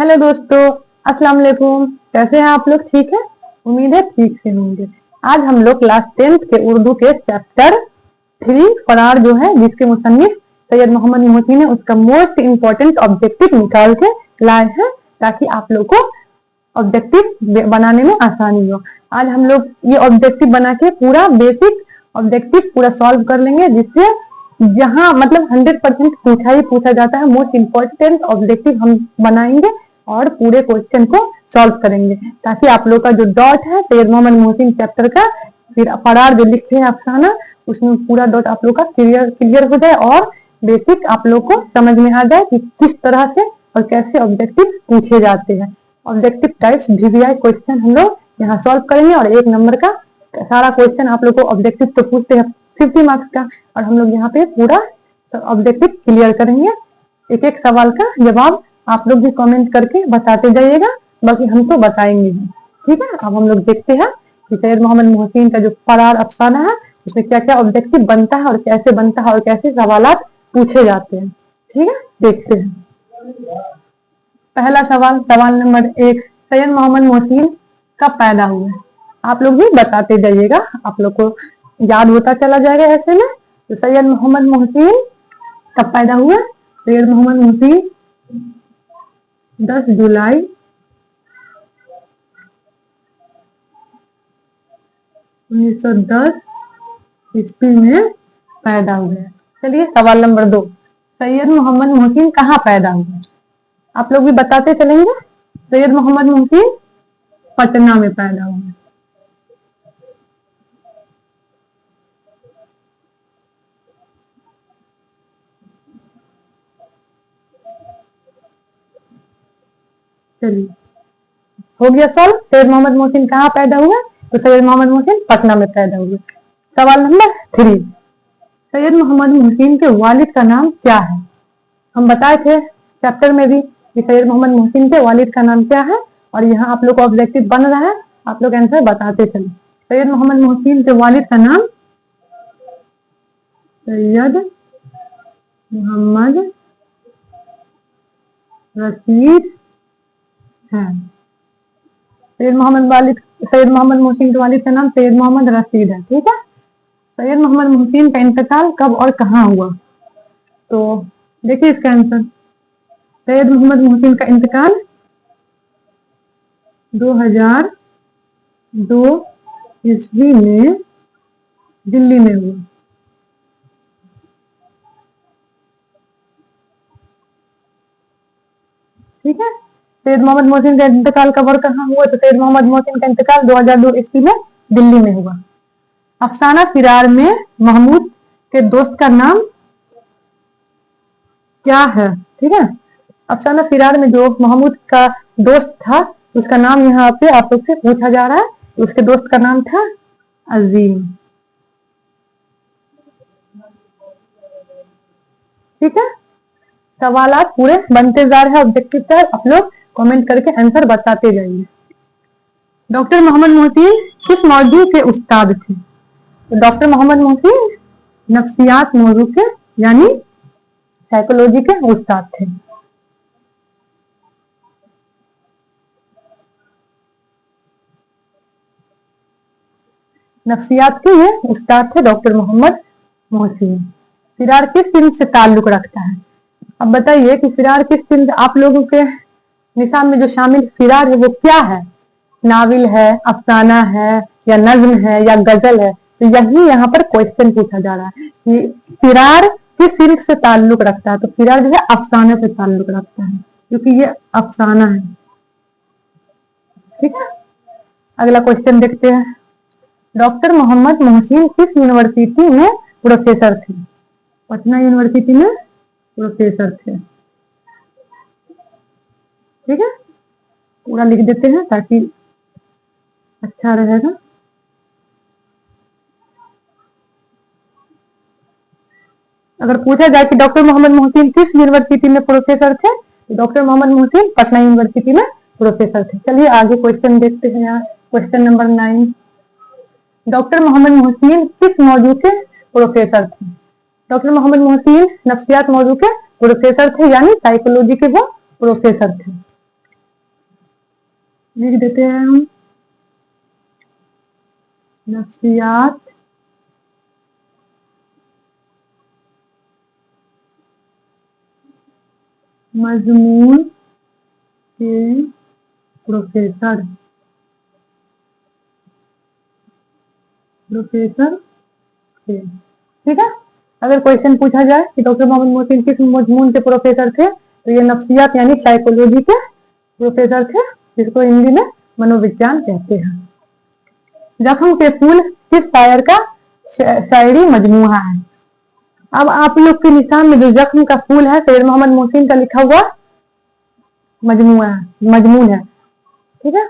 Hello दोस्तों, अस्सलाम वालेकुम। कैसे हैं आप लोग? ठीक है, उम्मीद है ठीक से होंगे। आज हम लोग क्लास 10th के उर्दू के चैप्टर 3 फरार जो है, जिसके मुसन्निफ सैयद मोहम्मद मोहसिन है, उसका मोस्ट इम्पोर्टेंट ऑब्जेक्टिव निकाल के लाए हैं ताकि आप लोग को ऑब्जेक्टिव बनाने में आसानी हो। आज हम लोग ये ऑब्जेक्टिव बना के पूरा बेसिक ऑब्जेक्टिव पूरा सॉल्व कर लेंगे, जिससे जहां मतलब 100% पूछा ही पूछा जाता है, मोस्ट इम्पोर्टेंट ऑब्जेक्टिव हम बनाएंगे और पूरे क्वेश्चन को सॉल्व करेंगे, ताकि आप लोग का जो डॉट है सैयद मोहम्मद मोहसिन चैप्टर का, फिर फरार जो लिखते हैं अफसाना, उसमें पूरा डॉट आप लोग का क्लियर हो जाए और बेसिक आप लोग को समझ में आ जाए कि किस तरह से और कैसे ऑब्जेक्टिव पूछे जाते हैं। ऑब्जेक्टिव टाइप्स VVI क्वेश्चन हम लोग यहाँ सॉल्व करेंगे और 1 नंबर का सारा क्वेश्चन आप लोग को ऑब्जेक्टिव तो पूछते हैं 50 मार्क्स का, और हम लोग यहाँ पे पूरा ऑब्जेक्टिव क्लियर करेंगे। एक एक सवाल का जवाब आप लोग भी कमेंट करके बताते जाइएगा, बाकी हम तो बताएंगे ही। ठीक है, अब हम लोग देखते हैं कि सैयद मोहम्मद मोहसिन का जो फरार अफसाना है उसमें क्या क्या ऑब्जेक्टिव बनता है और कैसे बनता है और कैसे सवालात पूछे जाते हैं। ठीक है, देखते हैं। पहला सवाल, सवाल नंबर 1, सैयद मोहम्मद मोहसिन कब पैदा हुए? आप लोग भी बताते जाइएगा, आप लोग को याद होता चला जाएगा ऐसे में। तो सैयद मोहम्मद मोहसिन कब पैदा हुए? सैयद मोहम्मद मोहसिन 10 जुलाई 1910 ईस्वी में पैदा हुए। चलिए सवाल नंबर 2, सैयद मोहम्मद मोहसिन कहाँ पैदा हुए? आप लोग भी बताते चलेंगे। सैयद मोहम्मद मोहसिन पटना में पैदा हुए। चलिए हो गया सॉल्व। सैयद मोहम्मद मोहसिन कहाँ पैदा हुए? तो सैयद मोहम्मद मोहसिन पटना में पैदा हुए। सवाल नंबर 3, सैयद मोहम्मद मोहसिन के वालिद का नाम क्या है? हम बताए थे चैप्टर में भी कि सैयद मोहम्मद मोहसिन के वालिद का नाम क्या है, और यहाँ आप लोग को ऑब्जेक्टिव बन रहा है, आप लोग आंसर बताते चले। सैयद मोहम्मद मोहसिन के वालिद का नाम सैयद मोहम्मद रशीद है। सैयद मोहम्मद मोहसिन के वालिद का नाम सैयद मोहम्मद रशीद है। ठीक है, सैयद मोहम्मद मोहसिन का इंतकाल कब और कहाँ हुआ? तो देखिए इसका आंसर, सैयद मोहम्मद मोहसिन का इंतकाल 2002 ईस्वी में दिल्ली में हुआ। ठीक है, सैयद मोहम्मद मोहसिन का इंतकाल कब और कहाँ हुआ? तो सैयद मोहम्मद मोहसिन का इंतकाल 2002 ईस्वी में दिल्ली में हुआ। अफसाना फिरार में महमूद के दोस्त का नाम क्या है? ठीक है, अफसाना फिरार में जो महमूद का दोस्त था उसका नाम यहाँ पे आप लोग से पूछा जा रहा है। उसके दोस्त का नाम था अजीम। ठीक है, सवालात पूरे बनते जा रहे हैं ऑब्जेक्टिव पर, आप लोग कमेंट करके आंसर बताते जाइए। डॉक्टर मोहम्मद मोहसिन किस मौजू के उस्ताद थे? तो डॉक्टर मोहम्मद मोहसिन नफ्सियात मौजू के यानी साइकोलॉजी के उस्ताद थे। नफ्सियात के ये उस्ताद थे डॉक्टर मोहम्मद मोहसिन। फिरार किस फिल्म से ताल्लुक रखता है? अब बताइए कि फिरार किस फिल्म से, आप लोगों के निशान में जो शामिल फिरार है वो क्या है? नाविल है, अफसाना है, या नज्म है, या गजल है? तो यही यहाँ पर क्वेश्चन पूछा जा रहा है कि फिरार किस फिल्म से ताल्लुक रखता है? तो फिरार जो है अफसाने से ताल्लुक रखता है, क्योंकि ये अफसाना है। ठीक है, अगला क्वेश्चन देखते हैं। डॉक्टर मोहम्मद मोहसिन किस यूनिवर्सिटी में प्रोफेसर थे? पटना यूनिवर्सिटी में प्रोफेसर थे। ठीक है, पूरा लिख देते हैं ताकि अच्छा रहेगा। अगर पूछा जाए कि डॉक्टर मोहम्मद मोहसिन किस यूनिवर्सिटी में प्रोफेसर थे, तो डॉक्टर मोहम्मद मोहसिन पटना यूनिवर्सिटी में प्रोफेसर थे। चलिए आगे क्वेश्चन देखते हैं। यहाँ क्वेश्चन नंबर 9, डॉक्टर मोहम्मद मोहसिन किस मौजू के प्रोफेसर थे? डॉक्टर मोहम्मद मोहसिन नफ्सियात मौजू के प्रोफेसर थे, यानी साइकोलॉजी के वो प्रोफेसर थे। लिख देते हैं हम नफ्सियात मजमून के प्रोफेसर थे। ठीक है, अगर क्वेश्चन पूछा जाए कि डॉक्टर मोहम्मद मोहसिन किस मजमून के प्रोफेसर थे, तो ये नफ्सियात यानी साइकोलॉजी के प्रोफेसर थे, जिसको हिंदी में मनोविज्ञान कहते हैं। जख्म के फूल किस शायर का शायरी मजमूआ है? अब आप लोग के निशान में जो जख्म का फूल है सैयद मोहम्मद मोहसिन का लिखा हुआ मजमूआ है, मजमून है। ठीक है,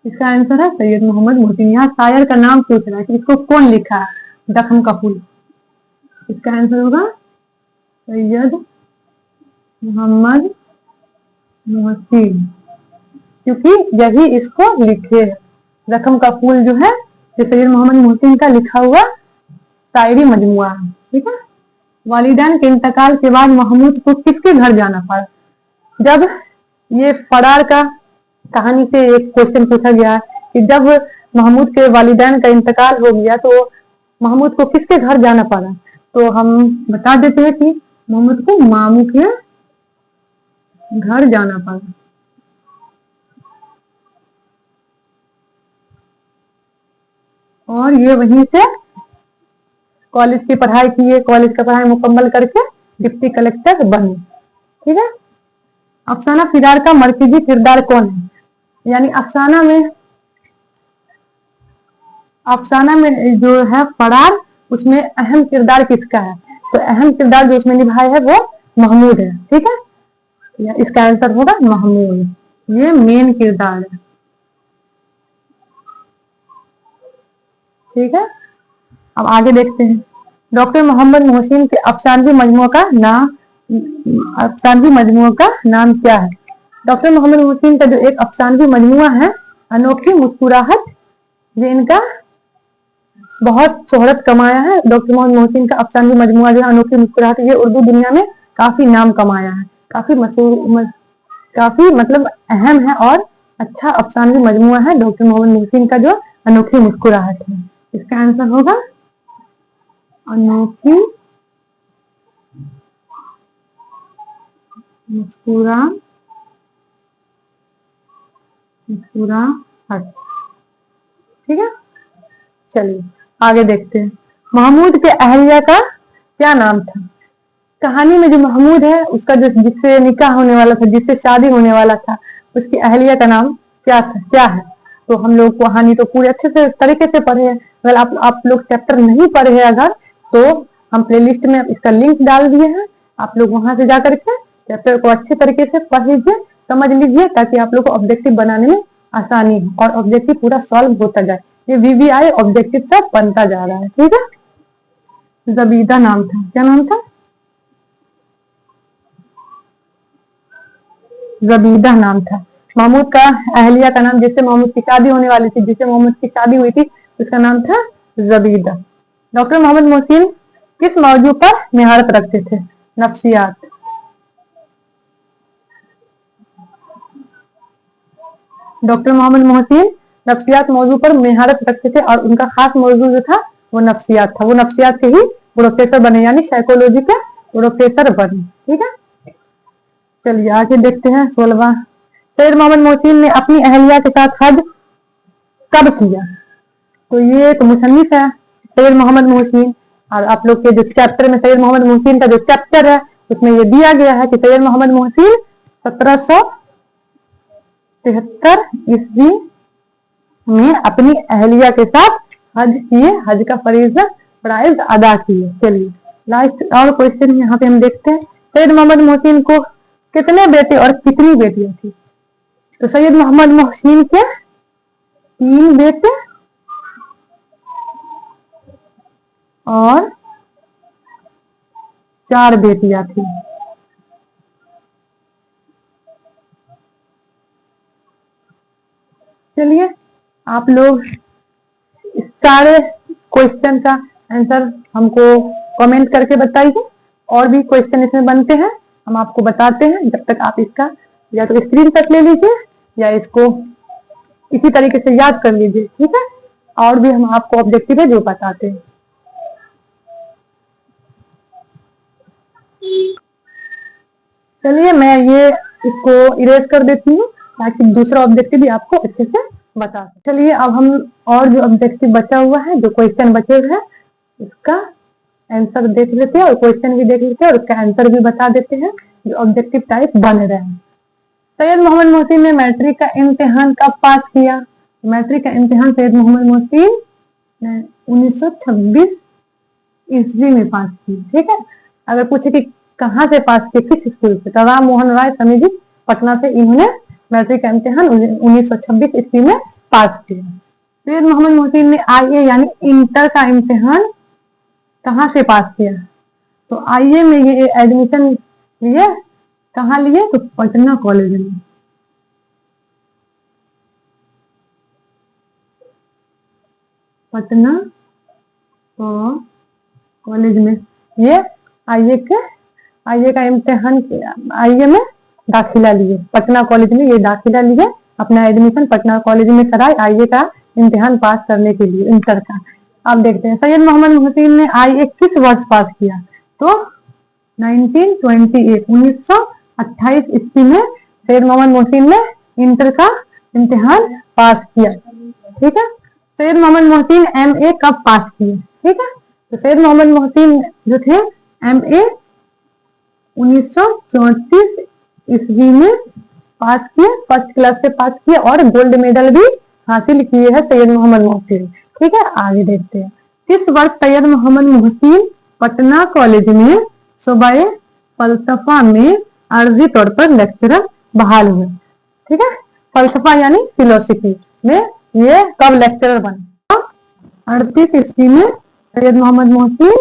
इसका आंसर है सैयद मोहम्मद मोहसिन। यहाँ शायर का नाम पूछ रहा है कि इसको कौन लिखा है, जख्म का फूल। इसका आंसर होगा सैयद मोहम्मद मोहसिन, क्योंकि यही इसको लिखे है। जख्म का फूल जो है ये सैयद मोहम्मद मोहसिन का लिखा हुआ शायरी मजमुआ है। ठीक है, वालिदैन के इंतकाल के बाद महमूद को किसके घर जाना पड़ा? जब ये फरार का कहानी से एक क्वेश्चन पूछा गया है कि जब महमूद के वालिदैन का इंतकाल हो गया तो महमूद को किसके घर जाना पड़ा, तो हम बता देते हैं कि महमूद को मामू के घर जाना पड़ा। और ये वहीं से कॉलेज की पढ़ाई किए, कॉलेज का पढ़ाई मुकम्मल करके डिप्टी कलेक्टर बने। ठीक है, अफसाना फिरार का मरकजी किरदार कौन है? यानी अफसाना में जो है फरार, उसमें अहम किरदार किसका है? तो अहम किरदार जो उसमें निभाया है वो महमूद है। ठीक है, इसका आंसर होगा महमूद, ये मेन किरदार है। ठीक है, अब आगे देखते हैं। डॉक्टर मोहम्मद मोहसिन के अफसानवी मजमू का नाम क्या है? डॉक्टर मोहम्मद मोहसिन का जो एक अफसानवी मजमुआ है अनोखी मुस्कुराहट, ये इनका बहुत शोहरत कमाया है। डॉक्टर मोहम्मद मोहसिन का अफसानवी मजमुआ जो है अनोखी मुस्कुराहट, ये उर्दू दुनिया में काफी नाम कमाया है, काफी मशहूर, काफी मतलब अहम है और अच्छा अफसानवी मजमुआ है डॉक्टर मोहम्मद मोहसिन का जो अनोखी मुस्कुराहट है। इसका आंसर होगा अनोखी मुस्कुराहट। ठीक है, चलिए आगे देखते हैं। महमूद के अहलिया का क्या नाम था? कहानी में जो महमूद है उसका जो जिससे निकाह होने वाला था, जिससे शादी होने वाला था, उसकी अहलिया का नाम क्या था, क्या है? तो हम लोग कहानी तो पूरे अच्छे से तरीके से पढ़े हैं। अगर आप लोग चैप्टर नहीं पढ़े हैं अगर, तो हम प्लेलिस्ट में इसका लिंक डाल दिए हैं, आप लोग वहां से जाकर के चैप्टर को अच्छे तरीके से पढ़ लीजिए, समझ लीजिए, ताकि आप लोग को ऑब्जेक्टिव बनाने में आसानी हो और ऑब्जेक्टिव पूरा सॉल्व होता जाए। ये वीवीआई ऑब्जेक्टिव सब बनता जा रहा है। ठीक है, जबीदा नाम था, क्या नाम था? जबीदा नाम था। महमूद का अहलिया का नाम, जिससे महमूद की शादी होने वाली थी, जिससे मोहम्मद की शादी हुई थी, उसका नाम था जबीदा। डॉक्टर मोहम्मद मोहसिन किस मौजू पर मेहारत रखते थे? नफ्सियात। डॉक्टर मोहम्मद मोहसिन नफ्सियात मौजू पर मेहारत रखते थे और उनका खास मौजू जो था वो नफ्सियात था। वो नफ्सियात के ही प्रोफेसर बने, यानी साइकोलॉजी के प्रोफेसर बने। ठीक है, चलिए आगे देखते हैं। 16वां, सैयद मोहम्मद मोहसिन ने अपनी अहलिया के साथ हज कब किया? तो ये एक मुसन्निफ है सैयद मोहम्मद मोहसिन, और आप लोग के जो चैप्टर में सैयद मोहम्मद मोहसिन का जो चैप्टर है उसमें ये दिया गया है कि सैयद मोहम्मद मोहसिन 1773 ईस्वी में अपनी अहलिया के साथ हज किए, हज का फराइज अदा किए। चलिए लास्ट और क्वेश्चन यहाँ पे हम देखते हैं। सैयद मोहम्मद मोहसिन को कितने बेटे और कितनी बेटियां थी? तो सैयद मोहम्मद मोहसिन के 3 बेटे और 4 बेटियां थी। चलिए आप लोग सारे क्वेश्चन का आंसर हमको कमेंट करके बताइए, और भी क्वेश्चन इसमें बनते हैं हम आपको बताते हैं। जब तक आप इसका या तो स्क्रीनशॉट ले लीजिए या इसको इसी तरीके से याद कर लीजिए, ठीक है। और भी हम आपको ऑब्जेक्टिव है जो बताते हैं। चलिए मैं ये इसको इरेज कर देती हूँ ताकि दूसरा ऑब्जेक्टिव भी आपको अच्छे से बता सके। चलिए अब हम और जो ऑब्जेक्टिव बचा हुआ है, जो क्वेश्चन बचे हुए हैं, उसका आंसर देख लेते हैं और क्वेश्चन भी देख लेते हैं और उसका आंसर भी बता देते हैं जो ऑब्जेक्टिव टाइप बन रहे हैं। सैयद मोहम्मद मोहसिन ने मैट्रिक का इम्तिहान कब पास किया? मैट्रिक का इम्तिहान सैयद मोहम्मद मोहसिन ने 1926 ईस्वी में पास की, ठीक है। अगर पूछे कि कहाँ से पास किए, किस स्कूल से, तो राम मोहन राय समिति पटना से इन्होंने मैट्रिक का इम्तिहान 1926 ईस्वी में पास किया। सैयद मोहम्मद मोहसिन ने आईए यानी इंटर का इम्तिहान कहाँ से पास किया? तो आईए में ये एडमिशन लिए, कहाँ लिए? तो पटना कॉलेज में। पटना कॉलेज में ये आईए का इम्तिहान, आईए में दाखिला लिए, पटना कॉलेज में ये दाखिला लिए, अपना एडमिशन पटना कॉलेज में कराए आईए का इम्तिहान पास करने के लिए, इंटर का। अब देखते हैं सैयद मोहम्मद मोहसिन ने आईए किस वर्ष पास किया? तो 1928 1928 ईस्वी में सैयद मोहम्मद मोहसिन ने इंटर का इम्तिहान पास किया, ठीक है। सैयद मोहम्मद मोहसिन एमए कब पास किए? ठीक है, तो सैयद मोहम्मद मोहसिन जो थे एमए 1934 ईस्वी में पास किए, फर्स्ट क्लास से पास किए और गोल्ड मेडल भी हासिल किए हैं सैयद मोहम्मद मोहसिन, ठीक है। आगे देखते हैं किस वर्ष सैयद मोहम्मद मोहसिन पटना कॉलेज में शोबाए फलसफा में आर्जी तौर पर लेक्चरर बहाल हुए, ठीक है। फलसफा यानी फिलोसफी में ये कब लेक्चरर बने? 38 ईस्वी में सैयद मोहम्मद मोहसिन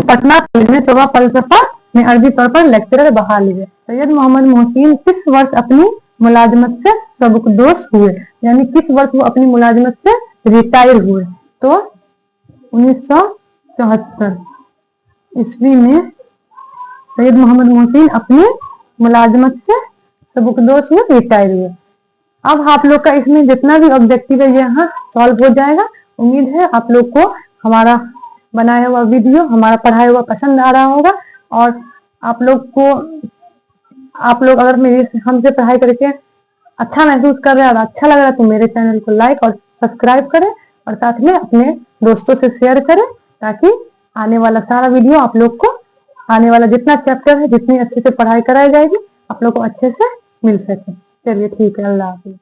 पटना कॉलेज में शोबा फलसफा में अर्जी तौर पर लेक्चरर बहाल हुए। सैयद मोहम्मद मोहसिन किस वर्ष अपनी मुलाजमत से सबकदोश हुए, यानी किस वर्ष वो अपनी मुलाजमत से रिटायर हुए? तो 1974 ईस्वी में सैयद मोहम्मद मोहसिन अपनी मुलाजमत से सबकदोश हुए, रिटायर हुए। अब आप लोग का इसमें जितना भी ऑब्जेक्टिव है यहाँ सॉल्व हो जाएगा। उम्मीद है आप लोग को हमारा बनाया हुआ वीडियो, हमारा पढ़ाया हुआ पसंद आ रहा होगा और आप लोग अगर मेरे हमसे पढ़ाई करके अच्छा महसूस कर रहे हैं और अच्छा लग रहा है तो मेरे चैनल को लाइक और सब्सक्राइब करें और साथ में अपने दोस्तों से शेयर करें ताकि आने वाला सारा वीडियो आप लोग को, आने वाला जितना चैप्टर है, जितनी अच्छे से पढ़ाई कराई जाएगी आप लोग को अच्छे से मिल सके। चलिए ठीक है, अल्लाह हाफिज।